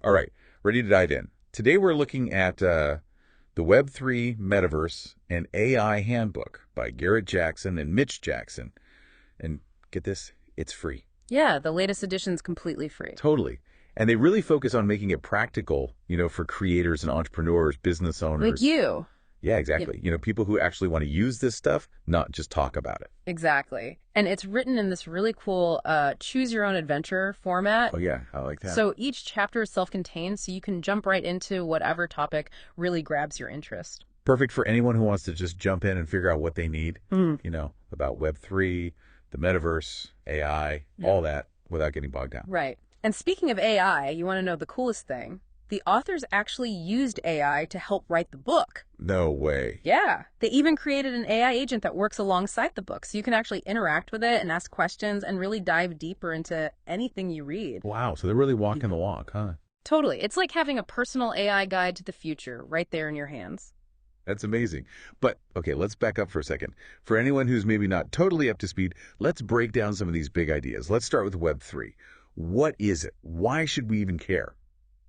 All right, ready to dive in. Today we're looking at the Web3 Metaverse and AI Handbook by Garrett Jackson and Mitch Jackson. And get this, it's free. Yeah, the latest edition's completely free. Totally. And they really focus on making it practical, for creators and entrepreneurs, business owners. Like you. Yeah, exactly. People who actually want to use this stuff, not just talk about it. Exactly. And it's written in this really cool choose your own adventure format. Oh, yeah. I like that. So each chapter is self-contained, so you can jump right into whatever topic really grabs your interest. Perfect for anyone who wants to just jump in and figure out what they need, about Web3, the Metaverse, AI, all that, without getting bogged down. Right. And speaking of AI, you want to know the coolest thing? The authors actually used AI to help write the book. No way. Yeah. They even created an AI agent that works alongside the book, so you can actually interact with it and ask questions and really dive deeper into anything you read. Wow. So they're really walking the walk, huh? Totally. It's like having a personal AI guide to the future right there in your hands. That's amazing. But, okay, let's back up for a second. For anyone who's maybe not totally up to speed, let's break down some of these big ideas. Let's start with Web3. What is it? Why should we even care?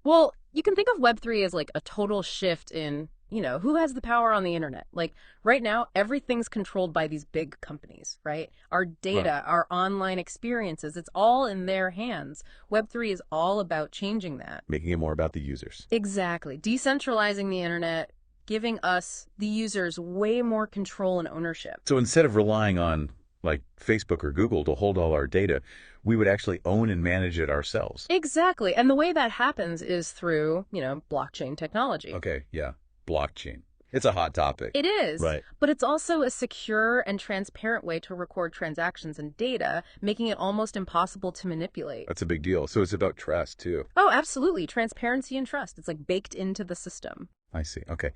Well, you can think of Web3 as like a total shift in, who has the power on the internet. Like right now, everything's controlled by these big companies, right? Our data, our online experiences, it's all in their hands. Web3 is all about changing that. Making it more about the users. Exactly. Decentralizing the internet, giving us, the users, way more control and ownership. So instead of relying on like Facebook or Google to hold all our data, we would actually own and manage it ourselves. Exactly. And the way that happens is through, blockchain technology. Okay, yeah. Blockchain. It's a hot topic. It is. Right. But it's also a secure and transparent way to record transactions and data, making it almost impossible to manipulate. That's a big deal. So it's about trust, too. Oh, absolutely. Transparency and trust. It's like baked into the system. I see. Okay.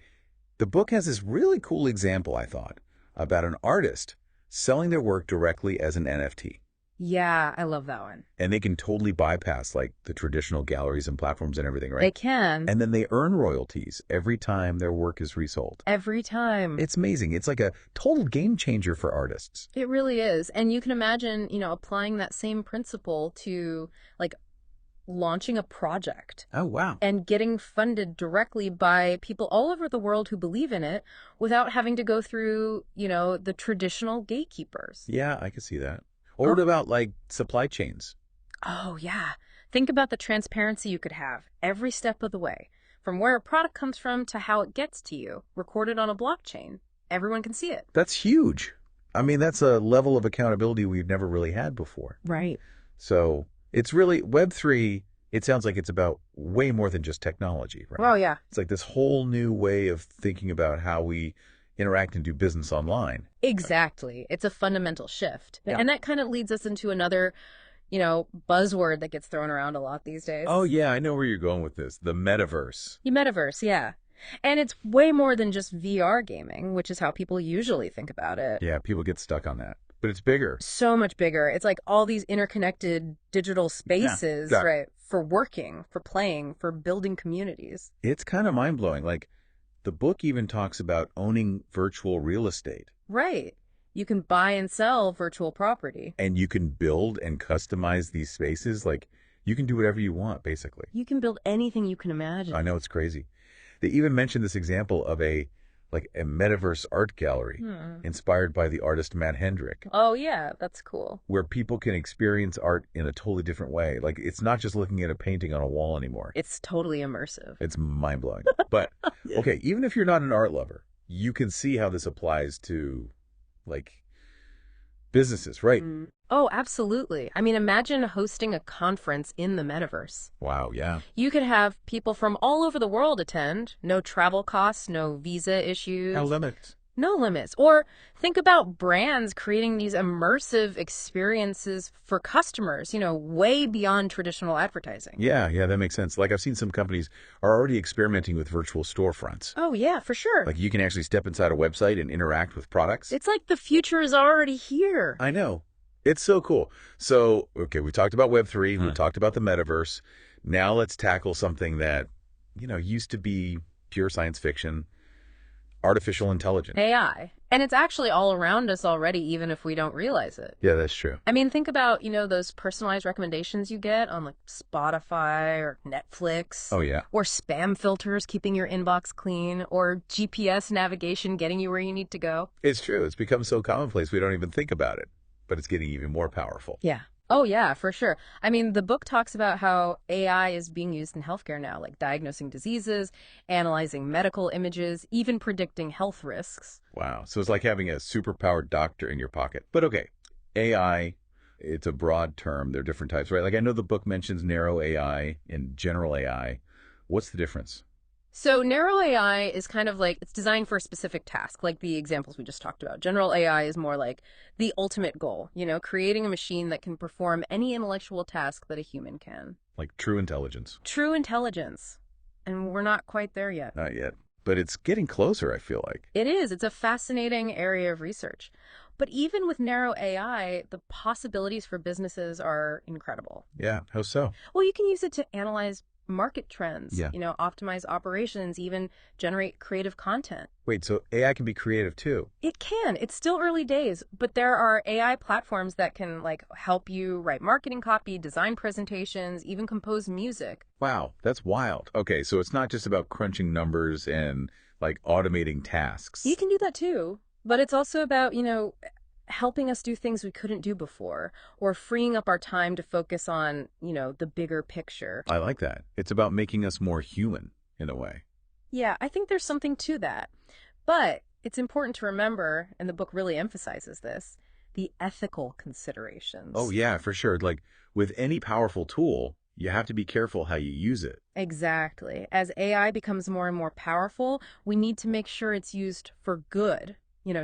The book has this really cool example, I thought, about an artist selling their work directly as an NFT. Yeah, I love that one. And they can totally bypass like the traditional galleries and platforms and everything, right? They can. And then they earn royalties every time their work is resold. Every time. It's amazing. It's like a total game changer for artists. It really is. And you can imagine, applying that same principle to like launching a project. Oh, wow. And getting funded directly by people all over the world who believe in it without having to go through, the traditional gatekeepers. Yeah, I could see that. Or what about like supply chains? Oh, yeah. Think about the transparency you could have every step of the way, from where a product comes from to how it gets to you, recorded on a blockchain. Everyone can see it. That's huge. I mean, that's a level of accountability we've never really had before. Right. So it's really Web3. It sounds like it's about way more than just technology, right? Well, yeah. It's like this whole new way of thinking about how we interact and do business online. Exactly. It's a fundamental shift. Yeah. And that kind of leads us into another, buzzword that gets thrown around a lot these days. Oh, yeah, I know where you're going with this. The Metaverse. The Metaverse, yeah. And it's way more than just VR gaming, which is how people usually think about it. Yeah, people get stuck on that. But it's bigger. So much bigger. It's like all these interconnected digital spaces, exactly. Right? For working, for playing, for building communities. It's kind of mind-blowing. Like, the book even talks about owning virtual real estate. Right. You can buy and sell virtual property. And you can build and customize these spaces. Like, you can do whatever you want, basically. You can build anything you can imagine. I know, it's crazy. They even mentioned this example of a Metaverse art gallery inspired by the artist Matt Hendrick. Oh, yeah, that's cool. Where people can experience art in a totally different way. Like, it's not just looking at a painting on a wall anymore. It's totally immersive. It's mind-blowing. But, okay, even if you're not an art lover, you can see how this applies to, like, businesses, right? Oh, absolutely. I mean, imagine hosting a conference in the Metaverse. Wow, yeah. You could have people from all over the world attend. No travel costs, no visa issues. No limits. No limits. Or think about brands creating these immersive experiences for customers, way beyond traditional advertising. Yeah, that makes sense. Like, I've seen some companies are already experimenting with virtual storefronts. Oh, yeah, for sure. Like, you can actually step inside a website and interact with products. It's like the future is already here. I know. It's so cool. So, okay, we talked about Web3. We talked about the Metaverse. Now let's tackle something that, used to be pure science fiction. Artificial intelligence. AI. And it's actually all around us already, even if we don't realize it. Yeah, that's true. I mean, think about, those personalized recommendations you get on like Spotify or Netflix. Oh, yeah. Or spam filters keeping your inbox clean, or GPS navigation getting you where you need to go. It's true. It's become so commonplace we don't even think about it, but it's getting even more powerful. Yeah. Oh, yeah, for sure. I mean, the book talks about how AI is being used in healthcare now, like diagnosing diseases, analyzing medical images, even predicting health risks. Wow. So it's like having a superpowered doctor in your pocket. But okay, AI, it's a broad term. There are different types, right? Like I know the book mentions narrow AI and general AI. What's the difference? So narrow AI is kind of like, it's designed for a specific task, like the examples we just talked about. General AI is more like the ultimate goal, creating a machine that can perform any intellectual task that a human can. Like true intelligence. True intelligence. And we're not quite there yet. Not yet. But it's getting closer, I feel like. It is. It's a fascinating area of research. But even with narrow AI, the possibilities for businesses are incredible. Yeah, how so? Well, you can use it to analyze market trends, Yeah. Optimize operations, even generate creative content. Wait, so AI can be creative too? It can. It's still early days, but there are AI platforms that can help you write marketing copy, design presentations, even compose music. Wow, that's wild. Okay, so it's not just about crunching numbers and automating tasks. You can do that too, but it's also about, helping us do things we couldn't do before, or freeing up our time to focus on, the bigger picture. I like that. It's about making us more human in a way. Yeah, I think there's something to that. But it's important to remember, and the book really emphasizes this, the ethical considerations. Oh, yeah, for sure. Like with any powerful tool, you have to be careful how you use it. Exactly. As AI becomes more and more powerful, we need to make sure it's used for good,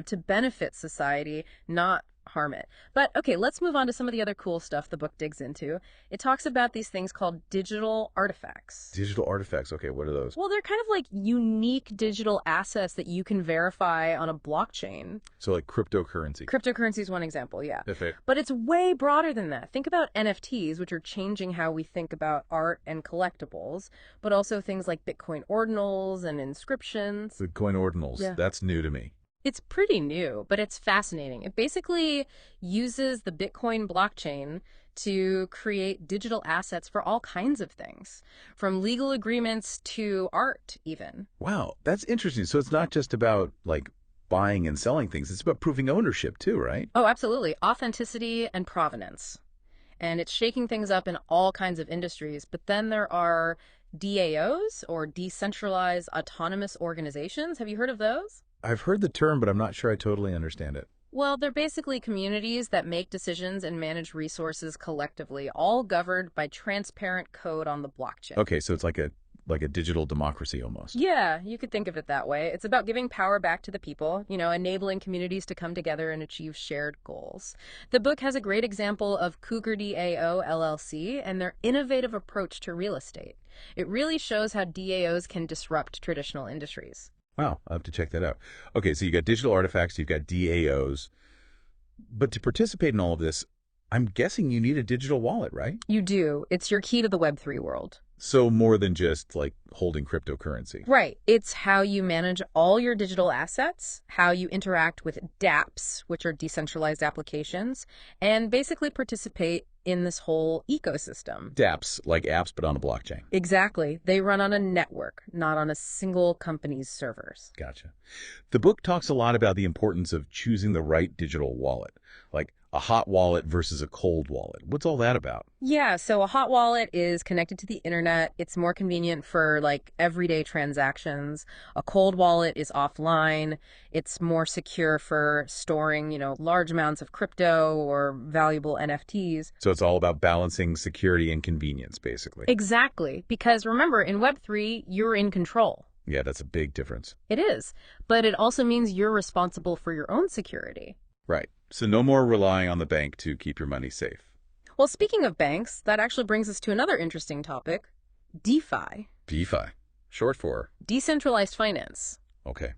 to benefit society, not harm it. But okay, let's move on to some of the other cool stuff the book digs into. It talks about these things called digital artifacts. Digital artifacts. Okay, what are those? Well, they're kind of like unique digital assets that you can verify on a blockchain. So like cryptocurrency. Cryptocurrency is one example, yeah. That's it. But it's way broader than that. Think about NFTs, which are changing how we think about art and collectibles, but also things like Bitcoin ordinals and inscriptions. Bitcoin ordinals. Yeah. That's new to me. It's pretty new, but it's fascinating. It basically uses the Bitcoin blockchain to create digital assets for all kinds of things, from legal agreements to art, even. Wow, that's interesting. So it's not just about buying and selling things. It's about proving ownership too, right? Oh, absolutely. Authenticity and provenance. And it's shaking things up in all kinds of industries. But then there are DAOs, or decentralized autonomous organizations. Have you heard of those? I've heard the term, but I'm not sure I totally understand it. Well, they're basically communities that make decisions and manage resources collectively, all governed by transparent code on the blockchain. Okay, so it's like a digital democracy almost. Yeah, you could think of it that way. It's about giving power back to the people, enabling communities to come together and achieve shared goals. The book has a great example of Cougar DAO LLC and their innovative approach to real estate. It really shows how DAOs can disrupt traditional industries. Wow, I'll have to check that out. Okay, so you got digital artifacts, you've got DAOs. But to participate in all of this, I'm guessing you need a digital wallet, right? You do. It's your key to the Web3 world. So more than just holding cryptocurrency. Right. It's how you manage all your digital assets, how you interact with DApps, which are decentralized applications, and basically participate in this whole ecosystem. DApps, like apps, but on a blockchain. Exactly. They run on a network, not on a single company's servers. Gotcha. The book talks a lot about the importance of choosing the right digital wallet, like a hot wallet versus a cold wallet. What's all that about? Yeah, so a hot wallet is connected to the internet. It's more convenient for everyday transactions. A cold wallet is offline. It's more secure for storing, large amounts of crypto or valuable NFTs. So it's all about balancing security and convenience, basically. Exactly, because remember, in Web3, you're in control. Yeah, that's a big difference. It is, but it also means you're responsible for your own security. Right. So no more relying on the bank to keep your money safe. Well, speaking of banks, that actually brings us to another interesting topic, DeFi. DeFi, short for? Decentralized finance. Okay.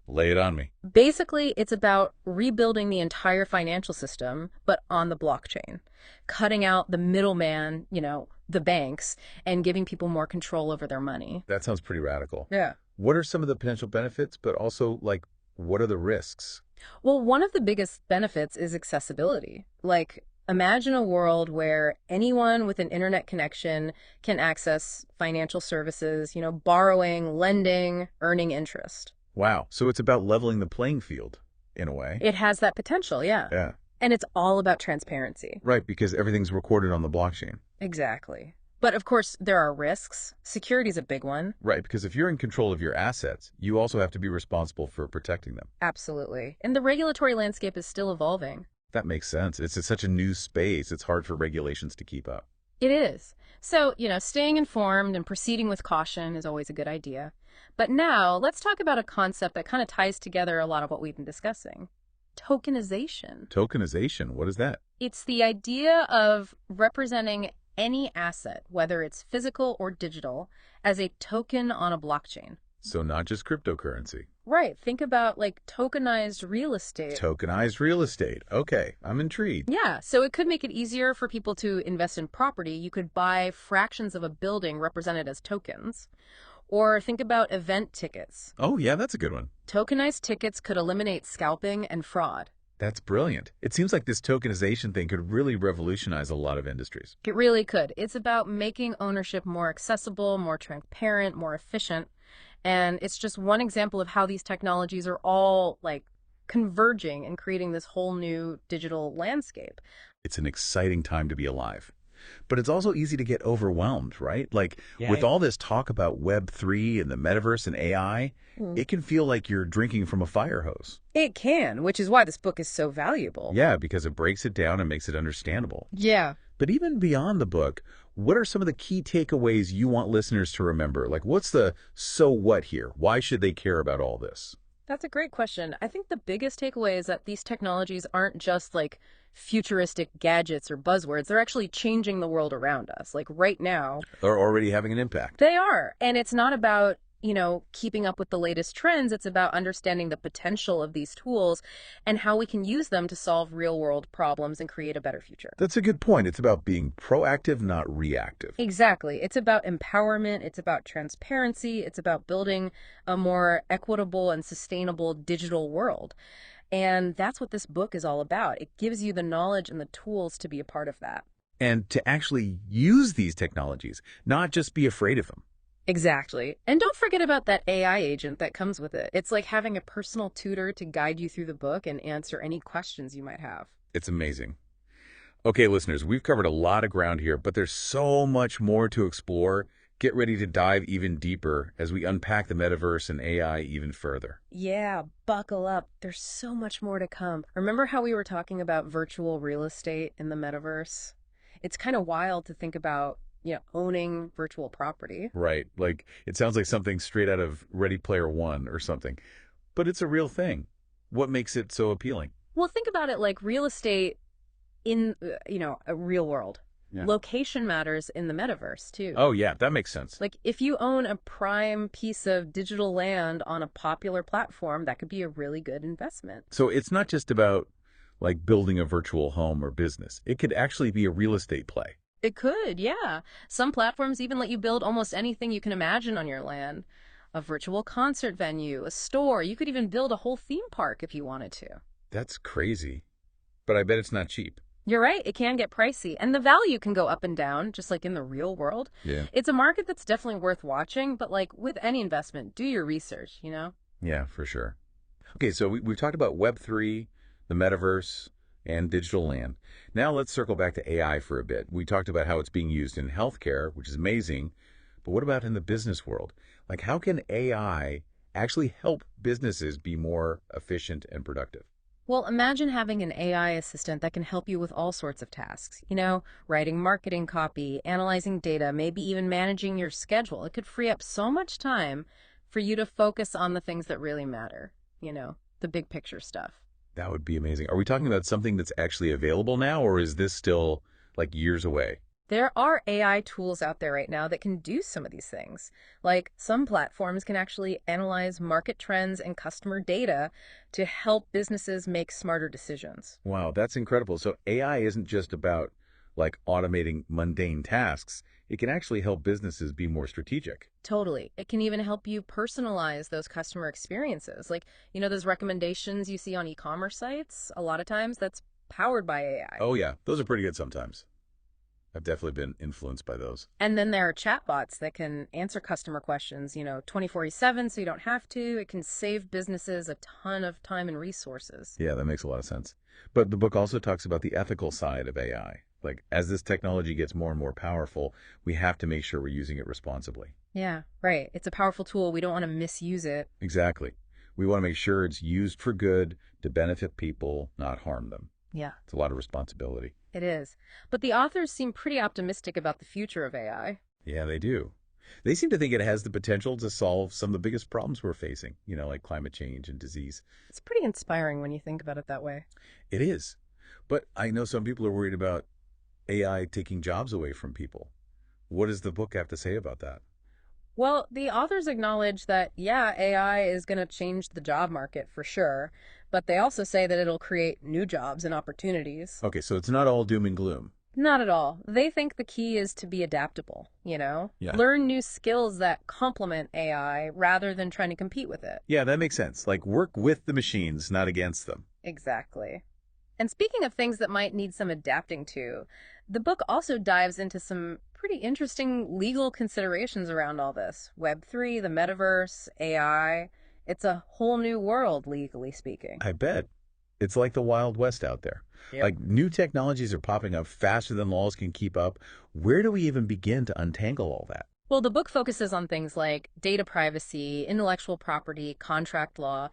Lay it on me. Basically, it's about rebuilding the entire financial system, but on the blockchain, cutting out the middleman, the banks, and giving people more control over their money. That sounds pretty radical. Yeah. What are some of the potential benefits, but also, like, what are the risks? Well, one of the biggest benefits is accessibility. Like, imagine a world where anyone with an internet connection can access financial services, borrowing, lending, earning interest. Wow. So it's about leveling the playing field in a way. It has that potential, yeah. Yeah. And it's all about transparency. Right, because everything's recorded on the blockchain. Exactly. But of course, there are risks. Security is a big one. Right, because if you're in control of your assets, you also have to be responsible for protecting them. Absolutely. And the regulatory landscape is still evolving. That makes sense. It's such a new space. It's hard for regulations to keep up. It is. So, staying informed and proceeding with caution is always a good idea. But now, let's talk about a concept that kind of ties together a lot of what we've been discussing. Tokenization. Tokenization, what is that? It's the idea of representing any asset, whether it's physical or digital, as a token on a blockchain. So not just cryptocurrency. Right. Think about like tokenized real estate. Tokenized real estate. Okay, I'm intrigued. Yeah, so it could make it easier for people to invest in property. You could buy fractions of a building represented as tokens. Or think about event tickets. Oh, yeah, that's a good one. Tokenized tickets could eliminate scalping and fraud. That's brilliant. It seems like this tokenization thing could really revolutionize a lot of industries. It really could. It's about making ownership more accessible, more transparent, more efficient. And it's just one example of how these technologies are all like converging and creating this whole new digital landscape. It's an exciting time to be alive. But it's also easy to get overwhelmed, right? Like Yeah, with all this talk about Web3 and the metaverse and AI, it can feel like you're drinking from a fire hose. It can, which is why this book is so valuable. Yeah, because it breaks it down and makes it understandable. Yeah. But even beyond the book, what are some of the key takeaways you want listeners to remember? Like, what's the so what here? Why should they care about all this? That's a great question. I think the biggest takeaway is that these technologies aren't just like futuristic gadgets or buzzwords. They're actually changing the world around us. Like right now, They're already having an impact. they are. And it's not about, keeping up with the latest trends. It's about understanding the potential of these tools and how we can use them to solve real world problems and create a better future. That's a good point. It's about being proactive, not reactive. Exactly. It's about empowerment. It's about transparency. It's about building a more equitable and sustainable digital world. And that's what this book is all about. It gives you the knowledge and the tools to be a part of that. And to actually use these technologies, not just be afraid of them. Exactly. And don't forget about that AI agent that comes with it. It's like having a personal tutor to guide you through the book and answer any questions you might have. It's amazing. Okay, listeners, we've covered a lot of ground here, but there's so much more to explore. Get ready to dive even deeper as we unpack the metaverse and AI even further. Yeah, buckle up. There's so much more to come. Remember how we were talking about virtual real estate in the metaverse? It's kind of wild to think about, owning virtual property. Right. Like, it sounds like something straight out of Ready Player One or something. But it's a real thing. What makes it so appealing? Well, think about it like real estate in, a real world. Yeah. Location matters in the metaverse, too. Oh, yeah, that makes sense. Like, if you own a prime piece of digital land on a popular platform, that could be a really good investment. So it's not just about, like, building a virtual home or business. It could actually be a real estate play. It could, yeah. Some platforms even let you build almost anything you can imagine on your land. A virtual concert venue, a store. You could even build a whole theme park if you wanted to. That's crazy. But I bet it's not cheap. You're right, it can get pricey. And the value can go up and down, just like in the real world. Yeah. It's a market that's definitely worth watching, but like with any investment, do your research, Yeah, for sure. Okay, so we've talked about Web3, the metaverse, and digital land. Now let's circle back to AI for a bit. We talked about how it's being used in healthcare, which is amazing. But what about in the business world? Like, how can AI actually help businesses be more efficient and productive? Well, imagine having an AI assistant that can help you with all sorts of tasks. Writing marketing copy, analyzing data, maybe even managing your schedule. It could free up so much time for you to focus on the things that really matter, the big picture stuff. That would be amazing. Are we talking about something that's actually available now, or is this still like years away? There are AI tools out there right now that can do some of these things. Like some platforms can actually analyze market trends and customer data to help businesses make smarter decisions. Wow, that's incredible. So AI isn't just about like automating mundane tasks. it can actually help businesses be more strategic. Totally. It can even help you personalize those customer experiences. Like, those recommendations you see on e-commerce sites, a lot of times that's powered by AI. Oh, yeah. Those are pretty good sometimes. I've definitely been influenced by those. And then there are chatbots that can answer customer questions, 24/7, so you don't have to. It can save businesses a ton of time and resources. Yeah, that makes a lot of sense. But the book also talks about the ethical side of AI. Like, as this technology gets more and more powerful, we have to make sure we're using it responsibly. Yeah, right. It's a powerful tool. We don't want to misuse it. Exactly. We want to make sure it's used for good to benefit people, not harm them. Yeah, It's a lot of responsibility. it is. But the authors seem pretty optimistic about the future of AI. Yeah, they do. They seem to think it has the potential to solve some of the biggest problems we're facing, like climate change and disease. It's pretty inspiring when you think about it that way. It is. But I know some people are worried about AI taking jobs away from people. What does the book have to say about that? Well, the authors acknowledge that, yeah, AI is going to change the job market for sure, but they also say that it'll create new jobs and opportunities. Okay, so it's not all doom and gloom. Not at all. They think the key is to be adaptable, Yeah. Learn new skills that complement AI rather than trying to compete with it. Yeah, that makes sense. Like work with the machines, not against them. Exactly. And speaking of things that might need some adapting to, the book also dives into some pretty interesting legal considerations around all this. Web3, the metaverse, AI. It's a whole new world, legally speaking. I bet. It's like the Wild West out there. Yep. Like new technologies are popping up faster than laws can keep up. Where do we even begin to untangle all that? Well, the book focuses on things like data privacy, intellectual property, contract law.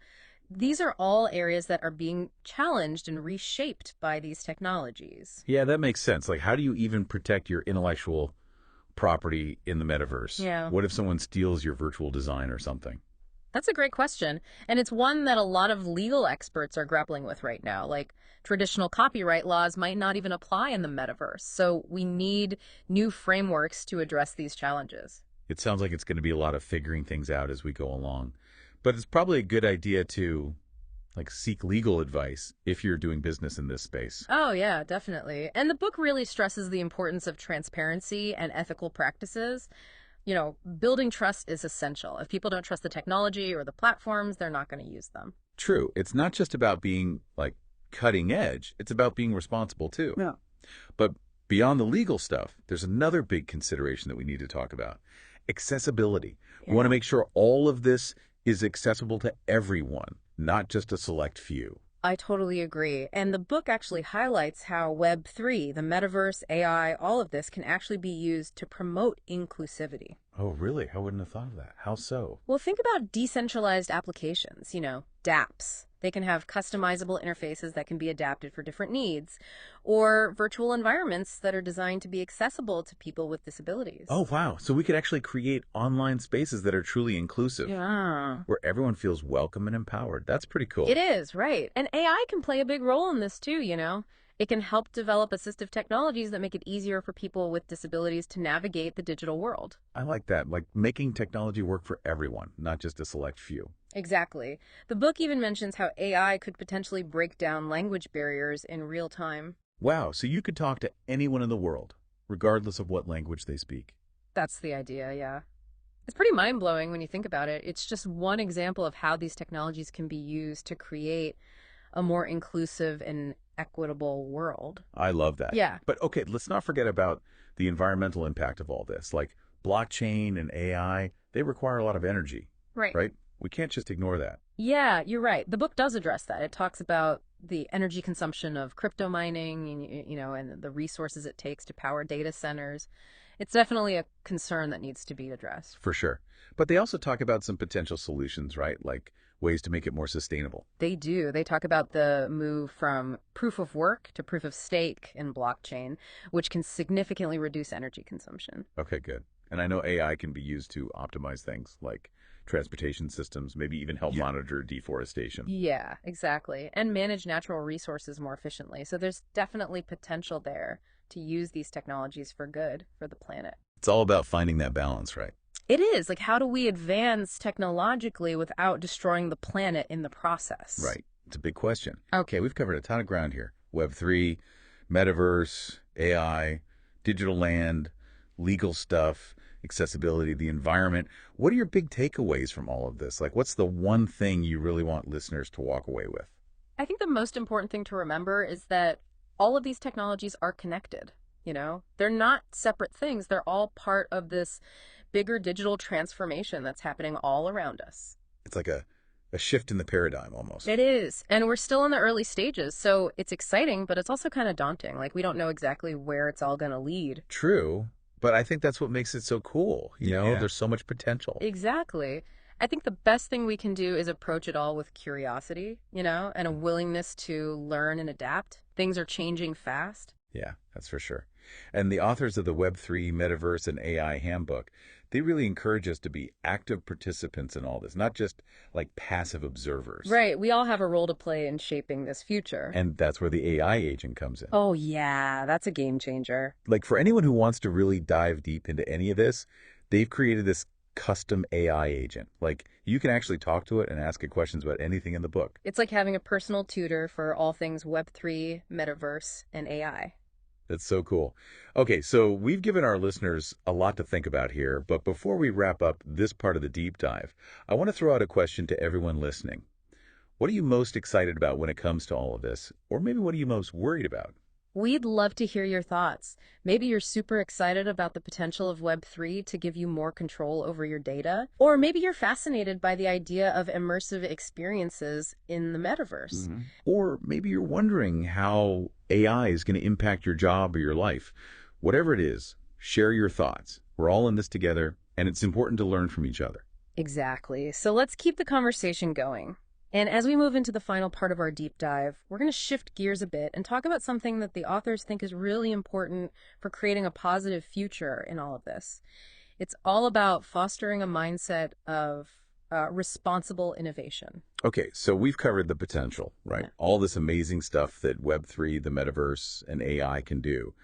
These are all areas that are being challenged and reshaped by these technologies. Yeah, that makes sense. Like, how do you even protect your intellectual property in the metaverse? Yeah. What if someone steals your virtual design or something? That's a great question. And it's one that a lot of legal experts are grappling with right now. Like traditional copyright laws might not even apply in the metaverse. So we need new frameworks to address these challenges. It sounds like it's going to be a lot of figuring things out as we go along. But it's probably a good idea to seek legal advice if you're doing business in this space. Oh, yeah, definitely. And the book really stresses the importance of transparency and ethical practices. Building trust is essential. If people don't trust the technology or the platforms, they're not going to use them. True. It's not just about being cutting edge. It's about being responsible too. Yeah. But beyond the legal stuff, there's another big consideration that we need to talk about. Accessibility. We want to make sure all of this is accessible to everyone, not just a select few. I totally agree. And the book actually highlights how Web3, the metaverse, AI, all of this can actually be used to promote inclusivity. Oh, really? I wouldn't have thought of that. How so? Well, think about decentralized applications, DApps. They can have customizable interfaces that can be adapted for different needs, or virtual environments that are designed to be accessible to people with disabilities. Oh, wow. So we could actually create online spaces that are truly inclusive. Yeah. Where everyone feels welcome and empowered. That's pretty cool. It is, right. And AI can play a big role in this too, It can help develop assistive technologies that make it easier for people with disabilities to navigate the digital world. I like that, like making technology work for everyone, not just a select few. Exactly. The book even mentions how AI could potentially break down language barriers in real time. Wow, so you could talk to anyone in the world, regardless of what language they speak. That's the idea, yeah. It's pretty mind-blowing when you think about it. It's just one example of how these technologies can be used to create a more inclusive and equitable world. I love that. Yeah. But okay, let's not forget about the environmental impact of all this. Like blockchain and AI, they require a lot of energy, right? We can't just ignore that. Yeah, you're right. The book does address that. It talks about the energy consumption of crypto mining, and the resources it takes to power data centers. It's definitely a concern that needs to be addressed. For sure. But they also talk about some potential solutions, right? Like ways to make it more sustainable. They do. They talk about the move from proof of work to proof of stake in blockchain, which can significantly reduce energy consumption. Okay, good. And I know AI can be used to optimize things like transportation systems, maybe even help monitor deforestation. Yeah, exactly. And manage natural resources more efficiently. So there's definitely potential there to use these technologies for good for the planet. It's all about finding that balance, right? It is. Like, how do we advance technologically without destroying the planet in the process? Right. It's a big question. Okay, We've covered a ton of ground here. Web3, Metaverse, AI, digital land. legal stuff, accessibility, the environment. What are your big takeaways from all of this? Like, what's the one thing you really want listeners to walk away with? I think the most important thing to remember is that all of these technologies are connected. They're not separate things. They're all part of this bigger digital transformation that's happening all around us. It's like a shift in the paradigm almost. It is. And we're still in the early stages. So it's exciting, but it's also kind of daunting. Like, we don't know exactly where it's all going to lead. True. But I think that's what makes it so cool. There's so much potential. Exactly. I think the best thing we can do is approach it all with curiosity, and a willingness to learn and adapt. Things are changing fast. Yeah, that's for sure. And the authors of the Web3, Metaverse, and AI Handbook, they really encourage us to be active participants in all this, not just like passive observers. Right. We all have a role to play in shaping this future. And that's where the AI agent comes in. Oh, yeah. That's a game changer. Like, for anyone who wants to really dive deep into any of this, they've created this custom AI agent. Like, you can actually talk to it and ask it questions about anything in the book. It's like having a personal tutor for all things Web3, Metaverse, and AI. That's so cool. Okay, so we've given our listeners a lot to think about here, but before we wrap up this part of the deep dive, I want to throw out a question to everyone listening. What are you most excited about when it comes to all of this? Or maybe what are you most worried about? We'd love to hear your thoughts. Maybe you're super excited about the potential of Web3 to give you more control over your data. Or maybe you're fascinated by the idea of immersive experiences in the metaverse. Mm-hmm. Or maybe you're wondering how AI is going to impact your job or your life. Whatever it is, share your thoughts. We're all in this together, and it's important to learn from each other. Exactly. So let's keep the conversation going. And as we move into the final part of our deep dive, we're going to shift gears a bit and talk about something that the authors think is really important for creating a positive future in all of this. It's all about fostering a mindset of responsible innovation. Okay, so we've covered the potential, right? Yeah. All this amazing stuff that Web3, the metaverse, and AI can do.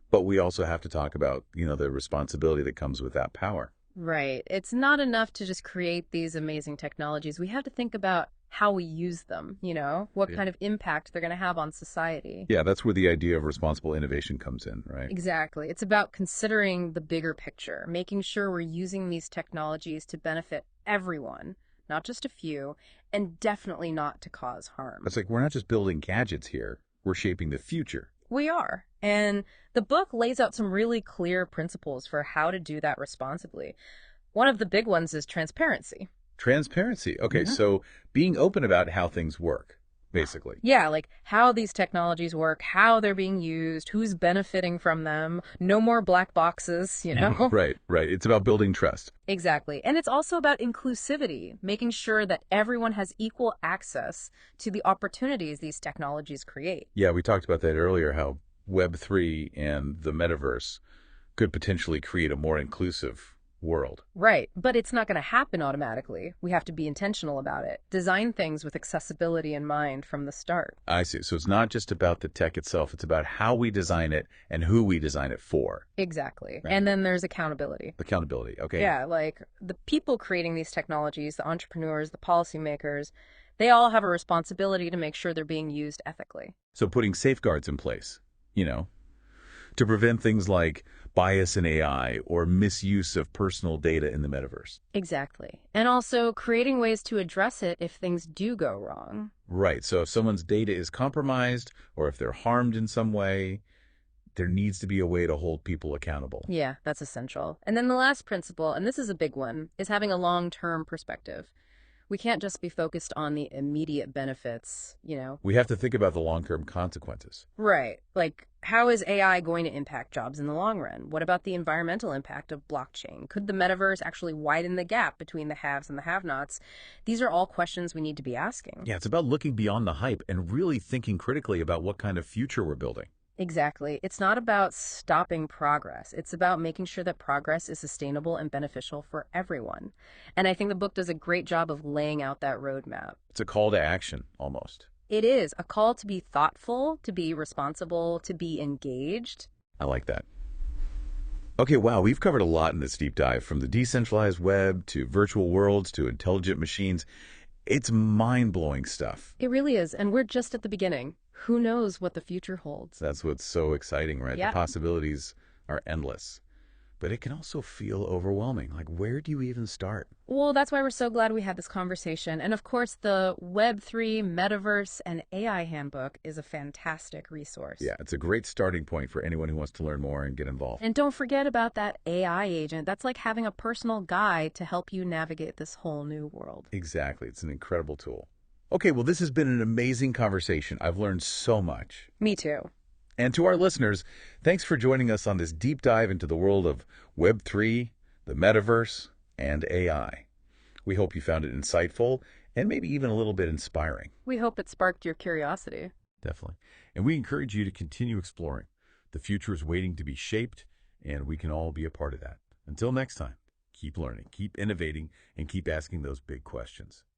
But we also have to talk about, the responsibility that comes with that power. Right. It's not enough to just create these amazing technologies. We have to think about how we use them, what kind of impact they're going to have on society. Yeah, that's where the idea of responsible innovation comes in, right? Exactly. It's about considering the bigger picture, making sure we're using these technologies to benefit everyone, not just a few, and definitely not to cause harm. It's like we're not just building gadgets here, we're shaping the future. We are. And the book lays out some really clear principles for how to do that responsibly. One of the big ones is transparency. Transparency. Okay, So being open about how things work, basically. Yeah, like how these technologies work, how they're being used, who's benefiting from them. No more black boxes, Right. It's about building trust. Exactly. And it's also about inclusivity, making sure that everyone has equal access to the opportunities these technologies create. Yeah, we talked about that earlier, how Web3 and the metaverse could potentially create a more inclusive world. Right. But it's not going to happen automatically. We have to be intentional about it. Design things with accessibility in mind from the start. I see. So it's not just about the tech itself. It's about how we design it and who we design it for. Exactly. Right. And then there's accountability. Accountability. Okay. Yeah, like the people creating these technologies, the entrepreneurs, the policymakers, they all have a responsibility to make sure they're being used ethically. So putting safeguards in place, to prevent things like bias in AI or misuse of personal data in the metaverse. Exactly. And also creating ways to address it if things do go wrong. Right. So if someone's data is compromised or if they're harmed in some way, there needs to be a way to hold people accountable. Yeah, that's essential. And then the last principle, and this is a big one, is having a long-term perspective. We can't just be focused on the immediate benefits, We have to think about the long-term consequences. Right. Like, how is AI going to impact jobs in the long run? What about the environmental impact of blockchain? Could the metaverse actually widen the gap between the haves and the have-nots? These are all questions we need to be asking. Yeah, it's about looking beyond the hype and really thinking critically about what kind of future we're building. Exactly. It's not about stopping progress. It's about making sure that progress is sustainable and beneficial for everyone. And I think the book does a great job of laying out that roadmap. It's a call to action, almost. It is a call to be thoughtful, to be responsible, to be engaged. I like that. Okay, wow, we've covered a lot in this deep dive, from the decentralized web to virtual worlds to intelligent machines. It's mind-blowing stuff. It really is. And we're just at the beginning. Who knows what the future holds? That's what's so exciting, right? Yeah. The possibilities are endless. but it can also feel overwhelming. Like, where do you even start? Well, that's why we're so glad we had this conversation. And of course, the Web3, Metaverse, and AI Handbook is a fantastic resource. Yeah, it's a great starting point for anyone who wants to learn more and get involved. And don't forget about that AI agent. That's like having a personal guide to help you navigate this whole new world. Exactly. It's an incredible tool. Okay, well, this has been an amazing conversation. I've learned so much. Me too. And to our listeners, thanks for joining us on this deep dive into the world of Web3, the Metaverse, and AI. We hope you found it insightful and maybe even a little bit inspiring. We hope it sparked your curiosity. Definitely. And we encourage you to continue exploring. The future is waiting to be shaped, and we can all be a part of that. Until next time, keep learning, keep innovating, and keep asking those big questions.